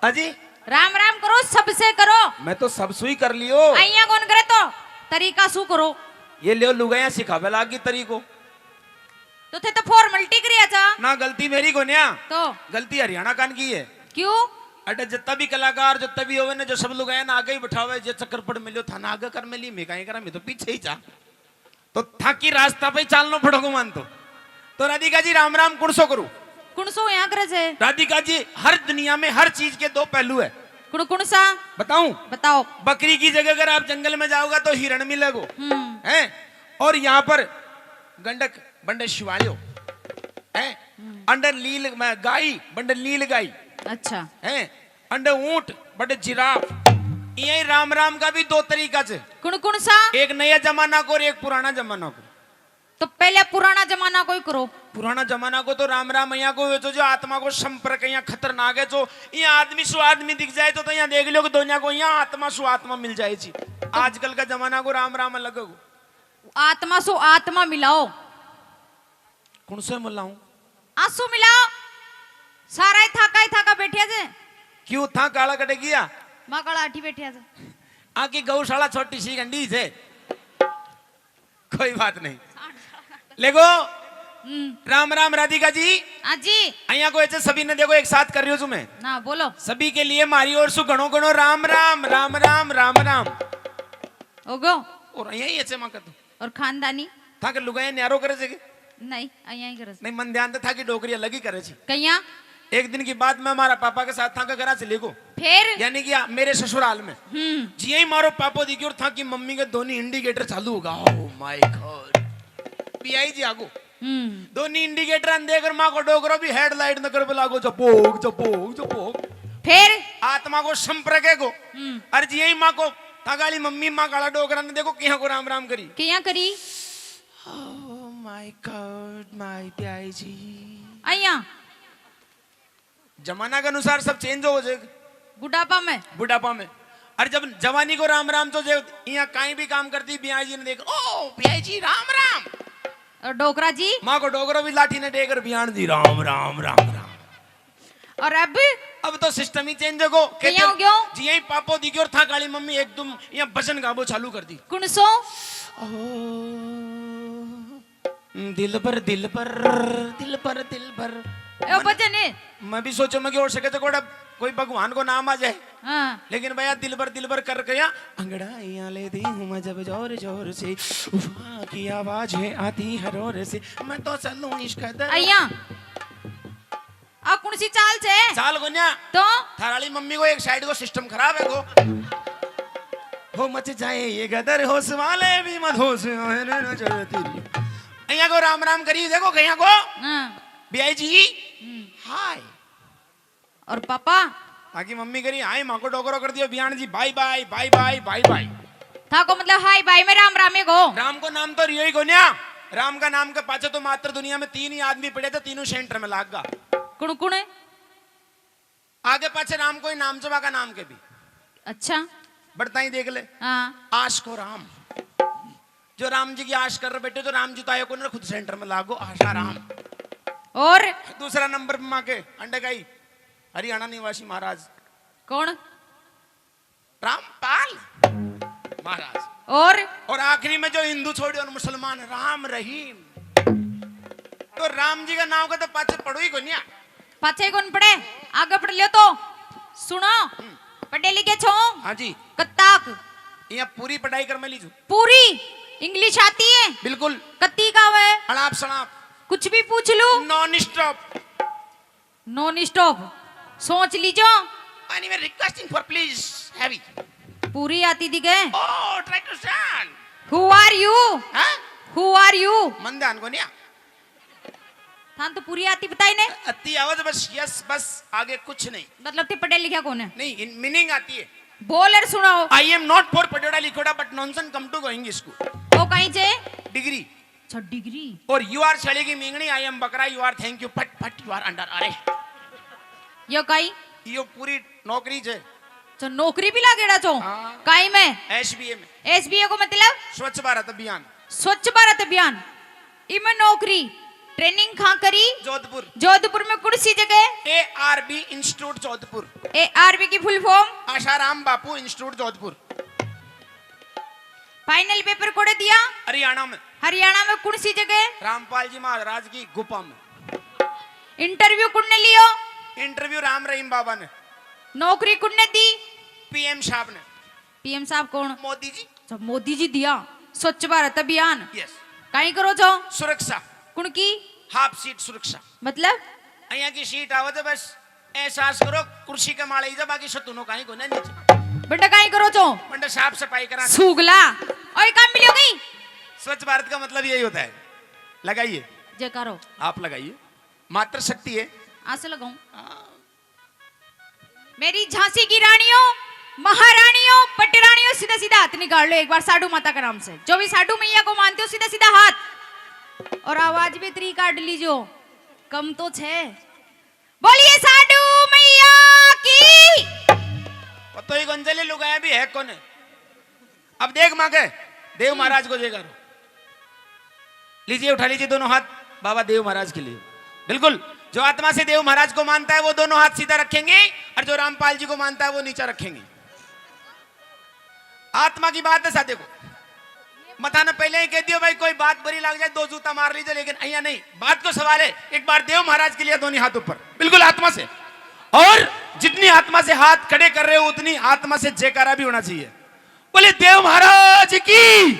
अजी राम राम करो, सबसे करो। मैं तो सब सुई कर लियो। अइया कौन करे तो तरीका सु करो। ये लियो लुगाया सिखावे लागी तरीको। तो थे तो फॉर्मेलिटी करिया था ना गलती मेरी को न्या, तो गलती हरियाणा कान की है। क्यों? अटे जितना भी कलाकार जितना भी होवे ने जो सब लोग आए ना आगे ही बैठावे जे चक्कर पड़ मिलो था ना आगे कर मिली मैं काहे करा मैं तो पीछे ही जा तो था की रास्ता पे चलना पड़ोगो मान तो राधिका जी राम राम कुणसो करूं। कुणसो यहाँ करे से? राधिका जी हर दुनिया में हर चीज के दो पहलू है। कुण कुण सा बताऊं? बताओ। बकरी की जगह अगर आप जंगल में जाओगे तो हिरण मिलेगो हैं, और यहाँ पर गंडक बंडे शिवालियो हैं, अंडर नील गाय बंडे नील गाय अच्छा हैं, अंडे ऊंट बड़े जिराफ। यही राम राम का भी दो तरीका से। कुण कुण सा? एक नया जमाना को और एक पुराना जमाना को। तो पहले पुराना जमाना को ही करो। पुराना जमाना को तो राम राम यहाँ को जो आत्मा को संपर्क यहाँ खतरनाक है। जो यहाँ आदमी सु आदमी दिख जाए तो यहाँ देख लो कि दुनिया को यहाँ आत्मा सु आत्मा मिल जाए जी। आजकल का जमाना को राम राम अलग हो। आत्मा सु आत्मा मिलाओ। कौन से मिलाऊं? आंसू मिलाओ। सारा ही थाका बैठिया जे। क्यों था काला कटे गया? माँ काला आठी बैठिया जे। आकी गौशाला छोटी सी गंडी से कोई बात नहीं। लेगो राम राम राधिका जी। हाँ जी। અહીંયા को ऐसे सभी ने देखो एक साथ कर रही हो तुम्हें ना बोलो। सभी के लिए मारी ओर सु गणो गणो राम राम राम राम राम राम। ओगो और यही ऐसे मां कर दो और खानदानी था के लुगाए न्यारो करे छे के नहीं अइया ही करे। नहीं मन ध्यान था कि डोकरी अलग ही करे छे। कहिया एक दिन की बात मैं हमारा पापा के साथ था के घरा से लेको फिर यानी कि मेरे ससुराल में जी ही मारो पापा दी और था कि मम्मी के दोनों इंडिकेटर चालू होगा। ओह माय गॉड पीआई जी आगो दोनों इंडिकेटर अंधे कर मां को डोकरो भी हेडलाइट न कर लागो चपोक चपोक चपोक। फिर आत्मा को संपर्क है को अरे जी ही मां को थागाली मम्मी मां काला डोकरा ने देखो किया को राम राम करी किया करी। ओह माय गॉड माय प्याई जी। अइया जमाना के अनुसार सब चेंज हो जाएगा। बुढ़ापा में अरे जब जवानी को राम राम तो यहाँ कहीं भी काम करती बिया जी ने देख ओ बिया जी राम राम। और डोकरा जी माँ को डोकरो भी लाठी ने देकर बियान दी राम राम राम राम। और अब तो सिस्टम ही चेंज हो गयो। जी यही पापो दी और था काली मम्मी एकदम यहाँ भजन गाबो चालू कर दी। कुणसो दिल पर दिल पर दिल पर दिल पर भजन है। मैं भी सोचो मैं कि और सके तो कोई भगवान को नाम आ जाए। हाँ। लेकिन भैया दिल भर कर गया अंगड़ाइयां ले दी हूँ मैं जब जोर जोर से उफा की आवाज है आती हर ओर से मैं तो चलूं इश्क दर। अइया आ कौन सी चाल से? चाल गोन्या तो थाराली मम्मी को एक साइड को सिस्टम खराब है को हो मच जाए ये गदर होश वाले भी मत होश अइया को राम राम करी देखो कहीं को बियाई जी हाय और पापा ताकि मम्मी करी हाय माँ को डोकरो कर दियो बियान जी बाय बाय बाय बाय बाय बाय था को मतलब हाय बाय में राम रामे को। राम को नाम तो रियो ही गोन्या। राम का नाम के पाछे तो मात्र दुनिया में 3 ही आदमी पड़े थे तीनों सेंटर में लाग गा। कुण कुण आगे पाछे राम को ही नाम चबा का नाम के भी। अच्छा बढ़ता ही देख ले। हाँ। आश को राम जो राम जी की आश कर रहे बेटे तो राम जी तो आयो को खुद सेंटर में लागो आशा राम। और दूसरा नंबर पे माँ के अंडे गाई हरियाणा निवासी महाराज कौन? रामपाल महाराज। और आखिरी में जो हिंदू छोड़े और मुसलमान राम रहीम। तो राम जी का नाम का तो पाछे पढ़ो ही कोनिया। पाछे कौन पढ़े आगे पढ़ लियो तो सुनो पढ़े लिखे छो। हाँ जी कत्ताक यहाँ पूरी पढ़ाई कर मैं लीजू। पूरी इंग्लिश आती है बिल्कुल। कत्ती का है अड़ाप सड़ाप कुछ भी पूछ लू नॉन स्टॉप। नॉन स्टॉप सोच लीजो। Anyway requesting for please heavy पूरी आती थी के। Oh try to stand. Who are you? हां हु आर यू? मंदान को निया थान तो पूरी आती बताई ने। अति आवाज बस यस बस आगे कुछ नहीं। मतलब ते पढ़े लिखा कौन है? नहीं इन मीनिंग आती है। बोल और सुनाओ। आई एम नॉट फॉर पढ़ोड़ा लिखोड़ा but nonsense come to going school. वो कहीं से डिग्री छ डिग्री। और यू आर चली की मिंगनी आई एम बकरा यू आर थैंक यू फट यू आर अंडर अरेस्ट। यो कहीं यो पूरी नौकरी छे। तो नौकरी भी लागेड़ा छो काई में? एसबीए में। एसबीए को मतलब स्वच्छ भारत अभियान। स्वच्छ भारत अभियान इमे नौकरी ट्रेनिंग कहाँ करी? जोधपुर। जोधपुर में कौन सी जगह? ARB institute Jodhpur. ARB की फुल फॉर्म? आशाराम बापू इंस्टीट्यूट जोधपुर। फाइनल पेपर कोड़े दिया? हरियाणा में। हरियाणा में कौन सी जगह? रामपाल जी महाराज की गुफा में। इंटरव्यू कुन्ने लियो? इंटरव्यू राम रहीम बाबा ने। नौकरी कुन्ने दी? PM साहब ने। PM साहब कौन? मोदी जी। जब मोदी जी दिया स्वच्छ भारत अभियान। यस। कहीं करो जो? सुरक्षा। कुण की? हाफ सीट सुरक्षा। मतलब? અહીંયા की सीट आवे तो बस एहसास करो कुर्सी के माले जा बाकी सतुनो काई को ना नीचे। बेटा कहीं करो जो? बंदा साफ सफाई करा। सूगला ओए काम मिलियो गई। स्वच्छ भारत का मतलब यही होता है। लगाइए। जे करो। आप लगाइए। मात्र शक्ति है। आसे लगाऊं। मेरी झांसी की रानियों, महारानियों, पटरानियों, सीधा सीधा हाथ निकाल लो एक बार साडू माता के नाम से। जो भी साडू मैया को मानते हो सीधा सीधा हाथ और आवाज भी त्री काट लीजो, कम तो छे। बोलिए साडू मैया की। तो ये गंजली लुगाया भी है कौन है? अब देख मांगे देव महाराज को जय करो। लीजिए उठा लीजिए दोनों हाथ बाबा देव महाराज के लिए। बिल्कुल जो आत्मा से देव महाराज को मानता है वो दोनों हाथ सीधा रखेंगे और जो रामपाल जी को मानता है वो नीचा रखेंगे। आत्मा की बात है साथी को मथा ने पहले ही कह दियो भाई कोई बात बुरी लग जाए 2 जूता मार लीजिए, लेकिन अहिया नहीं। बात को सवाल है एक बार देव महाराज के लिए दोनों हाथ ऊपर बिल्कुल आत्मा से, और जितनी आत्मा से हाथ खड़े कर रहे हो उतनी आत्मा से जयकारा भी होना चाहिए। बोले देव महाराज की।